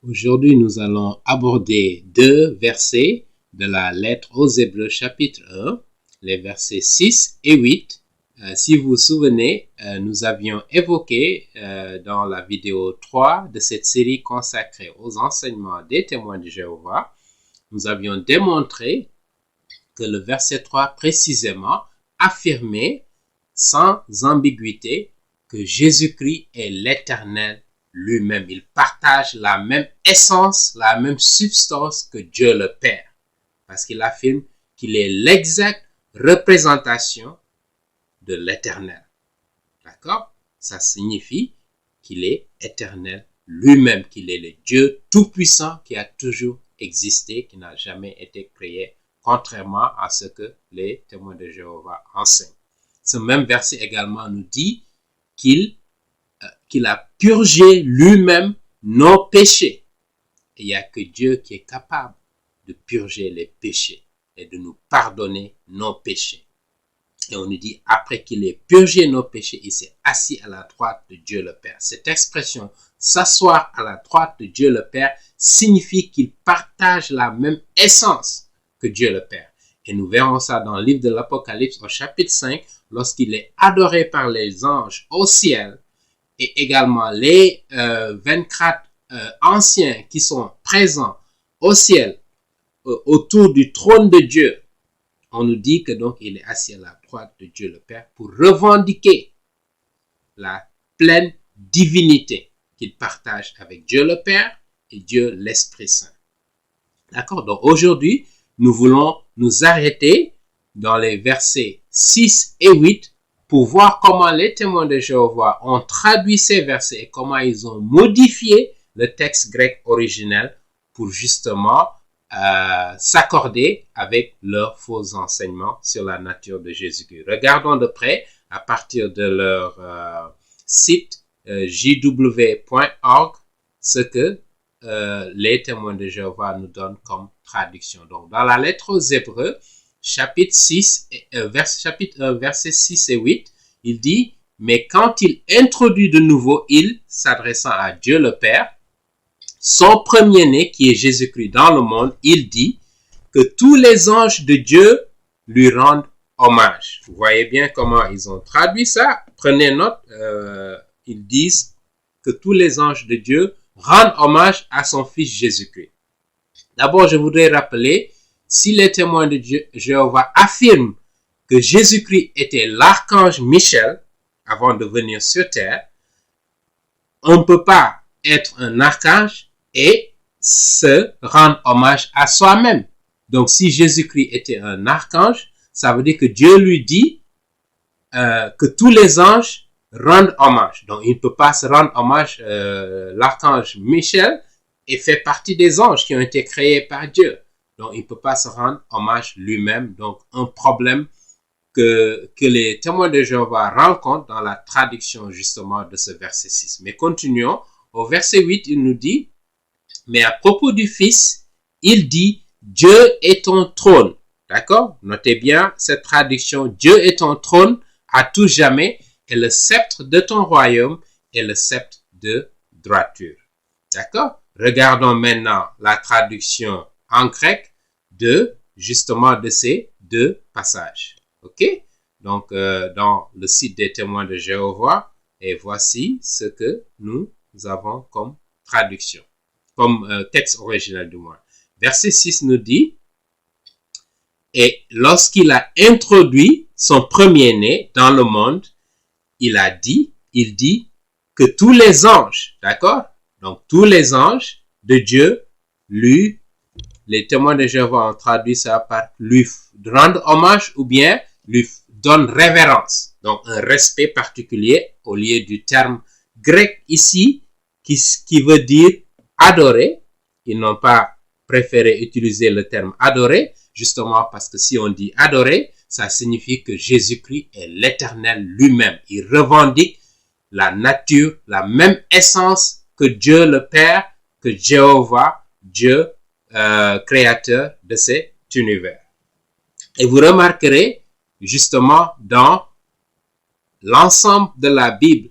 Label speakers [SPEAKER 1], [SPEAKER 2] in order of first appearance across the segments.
[SPEAKER 1] Aujourd'hui, nous allons aborder deux versets de la lettre aux Hébreux chapitre 1, les versets 6 et 8. Si vous vous souvenez, nous avions évoqué dans la vidéo 3 de cette série consacrée aux enseignements des témoins de Jéhovah, nous avions démontré que le verset 3 précisément affirmait sans ambiguïté que Jésus-Christ est l'Éternel lui-même. Il partage la même essence, la même substance que Dieu le Père. Parce qu'il affirme qu'il est l'exacte représentation de l'Éternel. D'accord? Ça signifie qu'il est éternel lui-même, qu'il est le Dieu tout-puissant qui a toujours existé, qui n'a jamais été créé, contrairement à ce que les témoins de Jéhovah enseignent. Ce même verset également nous dit qu'il a purgé lui-même nos péchés. Et il n'y a que Dieu qui est capable de purger les péchés et de nous pardonner nos péchés. Et on nous dit, après qu'il ait purgé nos péchés, il s'est assis à la droite de Dieu le Père. Cette expression, s'asseoir à la droite de Dieu le Père, signifie qu'il partage la même essence que Dieu le Père. Et nous verrons ça dans le livre de l'Apocalypse au chapitre 5, lorsqu'il est adoré par les anges au ciel, et également les 24 anciens qui sont présents au ciel, autour du trône de Dieu. On nous dit que donc il est assis à la droite de Dieu le Père pour revendiquer la pleine divinité qu'il partage avec Dieu le Père et Dieu l'Esprit Saint. D'accord? Donc aujourd'hui, nous voulons nous arrêter dans les versets 6 et 8 pour voir comment les témoins de Jéhovah ont traduit ces versets et comment ils ont modifié le texte grec originel pour justement s'accorder avec leurs faux enseignements sur la nature de Jésus-Christ. Regardons de près à partir de leur site jw.org ce que les témoins de Jéhovah nous donnent comme traduction. Donc, dans la lettre aux Hébreux, chapitre 1, versets 6 et 8, il dit « Mais quand il introduit de nouveau, il, s'adressant à Dieu le Père, son premier-né qui est Jésus-Christ dans le monde, il dit que tous les anges de Dieu lui rendent hommage. » Vous voyez bien comment ils ont traduit ça. Prenez note, ils disent que tous les anges de Dieu rendent hommage à son fils Jésus-Christ. D'abord, je voudrais rappeler, si les témoins de Jéhovah affirment que Jésus-Christ était l'archange Michel avant de venir sur terre, on ne peut pas être un archange et se rendre hommage à soi-même. Donc, si Jésus-Christ était un archange, ça veut dire que Dieu lui dit que tous les anges rendent hommage. Donc, il ne peut pas se rendre hommage, l'archange Michel et fait partie des anges qui ont été créés par Dieu. Donc, il ne peut pas se rendre hommage lui-même. Donc, un problème que les témoins de Jéhovah rencontrent dans la traduction justement de ce verset 6. Mais continuons. Au verset 8, il nous dit, mais à propos du Fils, il dit, Dieu est ton trône. D'accord? Notez bien cette traduction. Dieu est ton trône à tout jamais et le sceptre de ton royaume est le sceptre de droiture. D'accord? Regardons maintenant la traduction en grec de ces deux passages. Ok? Donc, dans le site des témoins de Jéhovah, et voici ce que nous avons comme traduction, comme texte original du moins. Verset 6 nous dit, et lorsqu'il a introduit son premier-né dans le monde, il dit que tous les anges, d'accord? Donc, tous les anges de Dieu, les témoins de Jéhovah ont traduit ça par lui rendre hommage ou bien lui donne révérence. Donc, un respect particulier au lieu du terme grec ici qui veut dire adorer. Ils n'ont pas préféré utiliser le terme adorer, justement parce que si on dit adorer, ça signifie que Jésus-Christ est l'Éternel lui-même. Il revendique la nature, la même essence que Dieu le Père, que Jéhovah, Dieu créateur de cet univers. Et vous remarquerez justement dans l'ensemble de la Bible,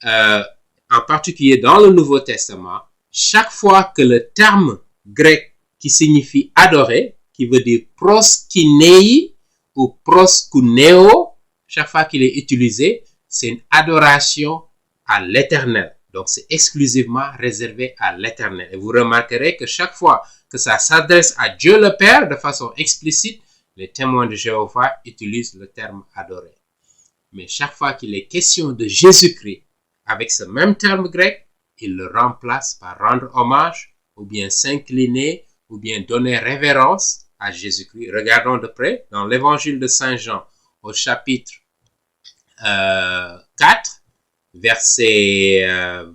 [SPEAKER 1] en particulier dans le Nouveau Testament, chaque fois que le terme grec qui signifie adorer, qui veut dire proskinei ou proskuneo, chaque fois qu'il est utilisé, c'est une adoration à l'Éternel. Donc, c'est exclusivement réservé à l'Éternel. Et vous remarquerez que chaque fois que ça s'adresse à Dieu le Père de façon explicite, les témoins de Jéhovah utilisent le terme adorer. Mais chaque fois qu'il est question de Jésus-Christ, avec ce même terme grec, il le remplace par rendre hommage, ou bien s'incliner, ou bien donner révérence à Jésus-Christ. Regardons de près dans l'évangile de Saint Jean, au chapitre 4, versets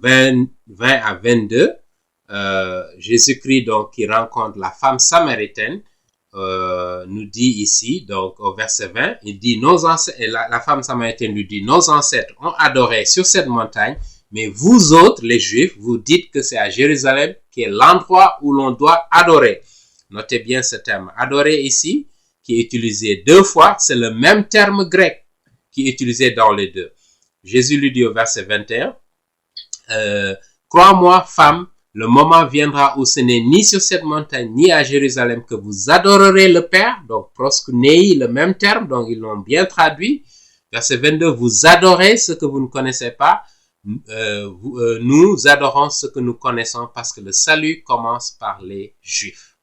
[SPEAKER 1] 20 à 22, Jésus-Christ, donc, qui rencontre la femme samaritaine, nous dit ici, donc au verset 20, il dit, la femme samaritaine lui dit, nos ancêtres ont adoré sur cette montagne, mais vous autres, les Juifs, vous dites que c'est à Jérusalem qui est l'endroit où l'on doit adorer. Notez bien ce terme adorer ici, qui est utilisé 2 fois, c'est le même terme grec qui est utilisé dans les deux. Jésus lui dit au verset 21, crois-moi, femme, le moment viendra où ce n'est ni sur cette montagne, ni à Jérusalem que vous adorerez le Père. Donc, proskunei, le même terme, donc ils l'ont bien traduit. Verset 22, vous adorez ce que vous ne connaissez pas. Nous adorons ce que nous connaissons parce que le salut commence par les Juifs.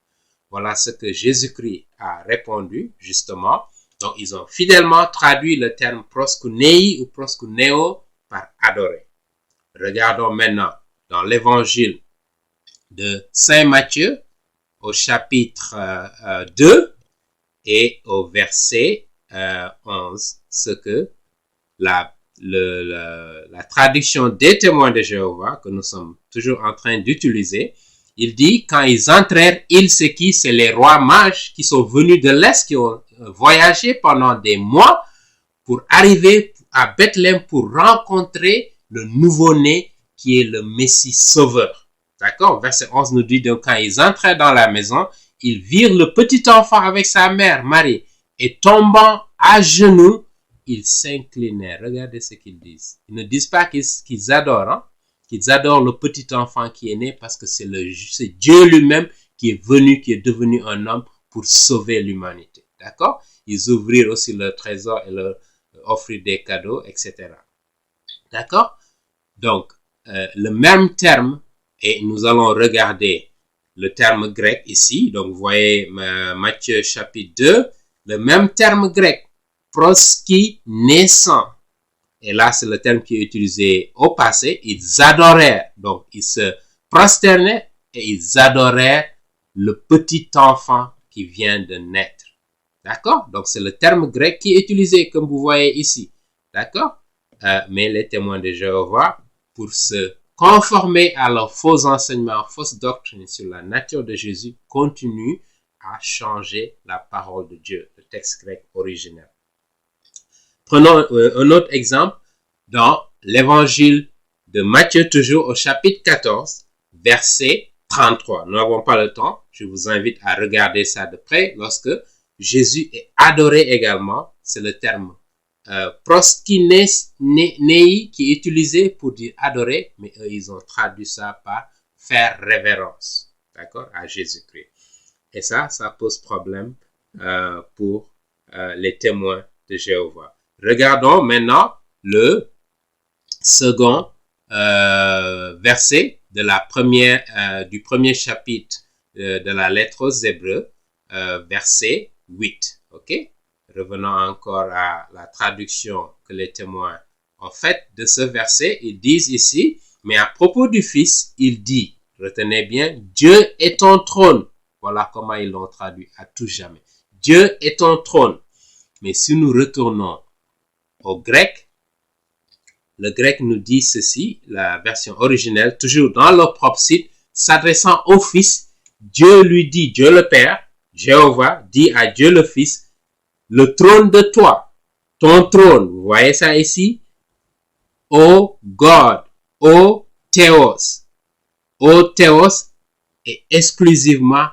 [SPEAKER 1] Voilà ce que Jésus-Christ a répondu, justement. Donc, ils ont fidèlement traduit le terme proskunei ou proskuneo par adorer. Regardons maintenant dans l'évangile de Saint Matthieu au chapitre 2 et au verset 11, ce que la traduction des témoins de Jéhovah, que nous sommes toujours en train d'utiliser, il dit, quand ils entrèrent, c'est qui? C'est les rois mages qui sont venus de l'Est, qui ont voyagé pendant des mois pour arriver à Bethléem pour rencontrer le nouveau-né qui est le Messie sauveur. D'accord? Verset 11 nous dit, donc quand ils entraient dans la maison, ils virent le petit enfant avec sa mère, Marie, et tombant à genoux, ils s'inclinèrent. Regardez ce qu'ils disent. Ils ne disent pas qu'ils adorent, hein? Qu'ils adorent le petit enfant qui est né parce que c'est Dieu lui-même qui est venu, qui est devenu un homme pour sauver l'humanité. D'accord? Ils ouvrirent aussi leur trésor et leur offrir des cadeaux, etc. D'accord? Donc, le même terme, et nous allons regarder le terme grec ici. Donc, vous voyez Matthieu chapitre 2, le même terme grec, proskinesan. Et là, c'est le terme qui est utilisé au passé. Ils adorèrent. Donc, ils se prosternaient et ils adorèrent le petit enfant qui vient de naître. D'accord? Donc, c'est le terme grec qui est utilisé, comme vous voyez ici. D'accord? Mais les témoins de Jéhovah, pour se conformer à leurs faux enseignements, fausses doctrines sur la nature de Jésus, continuent à changer la parole de Dieu, le texte grec originel. Prenons un autre exemple dans l'évangile de Matthieu, toujours au chapitre 14, verset 33. Nous n'avons pas le temps. Je vous invite à regarder ça de près. Lorsque Jésus est adoré également, c'est le terme proskinei qui est utilisé pour dire adorer, mais eux, ils ont traduit ça par faire révérence, d'accord, à Jésus-Christ. Et ça pose problème pour les témoins de Jéhovah. Regardons maintenant le second verset du premier chapitre de la lettre aux Hébreux, verset 8. Ok? Revenons encore à la traduction que les témoins ont faite de ce verset. Ils disent ici, mais à propos du Fils, il dit, retenez bien, Dieu est ton trône. Voilà comment ils l'ont traduit à tout jamais. Dieu est ton trône. Mais si nous retournons au grec, le grec nous dit ceci, la version originelle, toujours dans leur propre site, s'adressant au Fils, Dieu lui dit, Dieu le Père, Jéhovah dit à Dieu le Fils, le trône de toi, ton trône, vous voyez ça ici, ô God, ô Théos. Ô Théos et exclusivement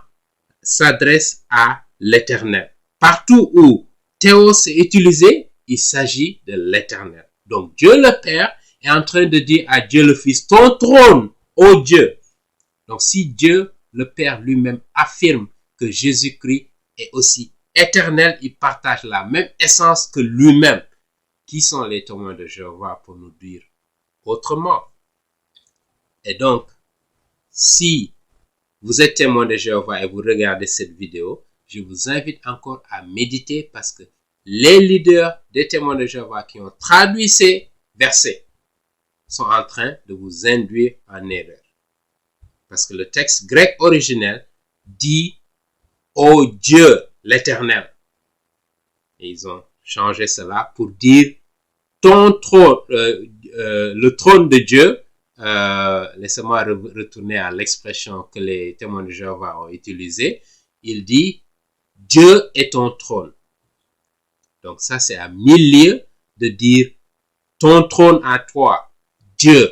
[SPEAKER 1] s'adresse à l'Éternel. Partout où Théos est utilisé, il s'agit de l'Éternel. Donc Dieu le Père est en train de dire à Dieu le Fils, ton trône, ô Dieu. Donc, si Dieu, le Père lui-même, affirme que Jésus-Christ est aussi éternel, il partage la même essence que lui-même. Qui sont les témoins de Jéhovah pour nous dire autrement? Et donc, si vous êtes témoin de Jéhovah et vous regardez cette vidéo, je vous invite encore à méditer parce que les leaders des témoins de Jéhovah qui ont traduit ces versets sont en train de vous induire en erreur. Parce que le texte grec originel dit « Ô Dieu l'Éternel ». Et ils ont changé cela pour dire « ton trône, le trône de Dieu ». Laissez-moi retourner à l'expression que les témoins de Jéhovah ont utilisée. Il dit « Dieu est ton trône ». Donc ça, c'est à 1000 lieues de dire « ton trône à toi, Dieu »,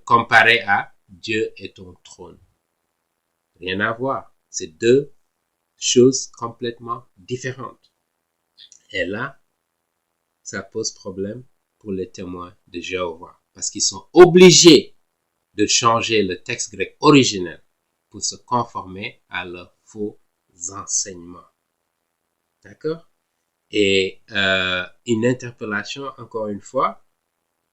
[SPEAKER 1] comparé à « Dieu est ton trône ». Rien à voir. C'est deux choses complètement différentes. Et là, ça pose problème pour les témoins de Jéhovah. Parce qu'ils sont obligés de changer le texte grec originel pour se conformer à leurs faux enseignements. D'accord? Et une interpellation, encore une fois,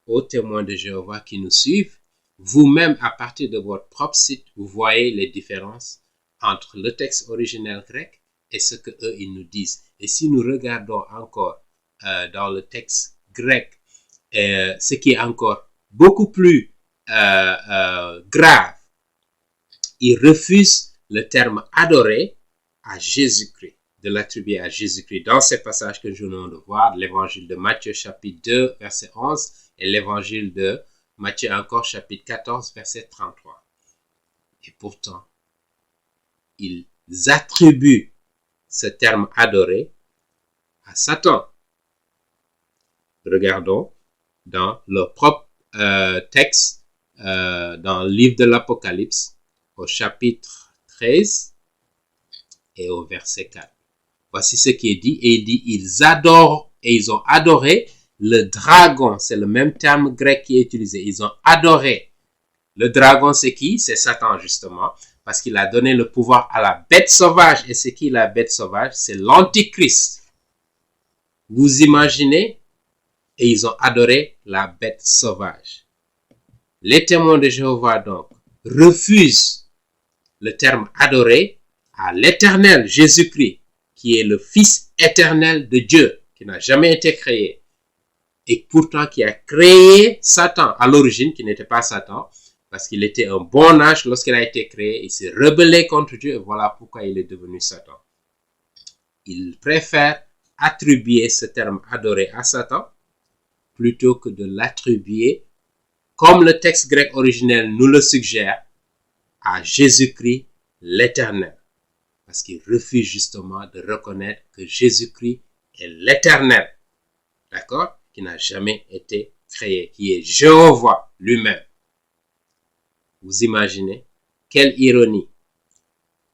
[SPEAKER 1] aux témoins de Jéhovah qui nous suivent. Vous-même, à partir de votre propre site, vous voyez les différences entre le texte originel grec et ce que eux ils nous disent. Et si nous regardons encore dans le texte grec, ce qui est encore beaucoup plus grave, ils refusent le terme adoré à Jésus-Christ, de l'attribuer à Jésus-Christ. Dans ces passages que nous venons de voir, l'évangile de Matthieu chapitre 2 verset 11 et l'évangile de Matthieu encore chapitre 14 verset 33. Et pourtant, ils attribuent ce terme adoré à Satan. Regardons dans leur propre texte, dans le livre de l'Apocalypse, au chapitre 13 et au verset 4. Voici ce qui est dit, et il dit, ils adorent, et ils ont adoré le dragon. C'est le même terme grec qui est utilisé. Ils ont adoré. Le dragon, c'est qui? C'est Satan, justement, parce qu'il a donné le pouvoir à la bête sauvage. Et c'est qui la bête sauvage? C'est l'Antichrist. Vous imaginez? Et ils ont adoré la bête sauvage. Les témoins de Jéhovah, donc, refusent le terme adoré à l'Éternel Jésus-Christ, qui est le Fils éternel de Dieu, qui n'a jamais été créé, et pourtant qui a créé Satan à l'origine, qui n'était pas Satan, parce qu'il était un bon âge lorsqu'il a été créé, il s'est rebellé contre Dieu, et voilà pourquoi il est devenu Satan. Il préfère attribuer ce terme adoré à Satan, plutôt que de l'attribuer, comme le texte grec originel nous le suggère, à Jésus-Christ l'Éternel. Parce qu'il refuse justement de reconnaître que Jésus-Christ est l'Éternel. D'accord? Qui n'a jamais été créé, qui est Jéhovah lui-même. Vous imaginez? Quelle ironie.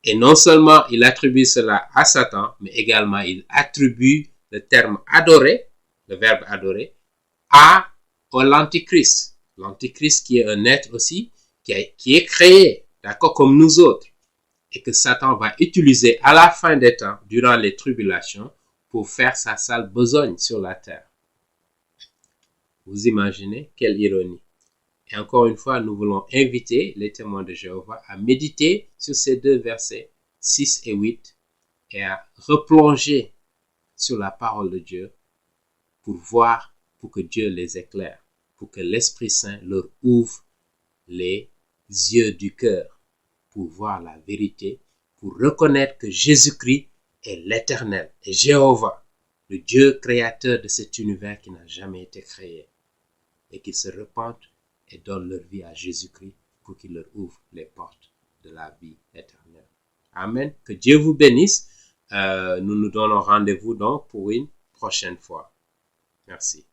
[SPEAKER 1] Et non seulement il attribue cela à Satan, mais également il attribue le terme adorer, le verbe adorer, à l'Antichrist. L'Antichrist qui est un être aussi, qui est créé, d'accord, comme nous autres. Et que Satan va utiliser à la fin des temps, durant les tribulations, pour faire sa sale besogne sur la terre. Vous imaginez? Quelle ironie. Et encore une fois, nous voulons inviter les témoins de Jéhovah à méditer sur ces deux versets, 6 et 8, et à replonger sur la parole de Dieu pour voir, pour que Dieu les éclaire, pour que l'Esprit Saint leur ouvre les yeux du cœur, pour voir la vérité, pour reconnaître que Jésus-Christ est l'Éternel, et Jéhovah, le Dieu créateur de cet univers qui n'a jamais été créé, et qu'ils se repentent et donnent leur vie à Jésus-Christ pour qu'il leur ouvre les portes de la vie éternelle. Amen. Que Dieu vous bénisse. Nous nous donnons rendez-vous donc pour une prochaine fois. Merci.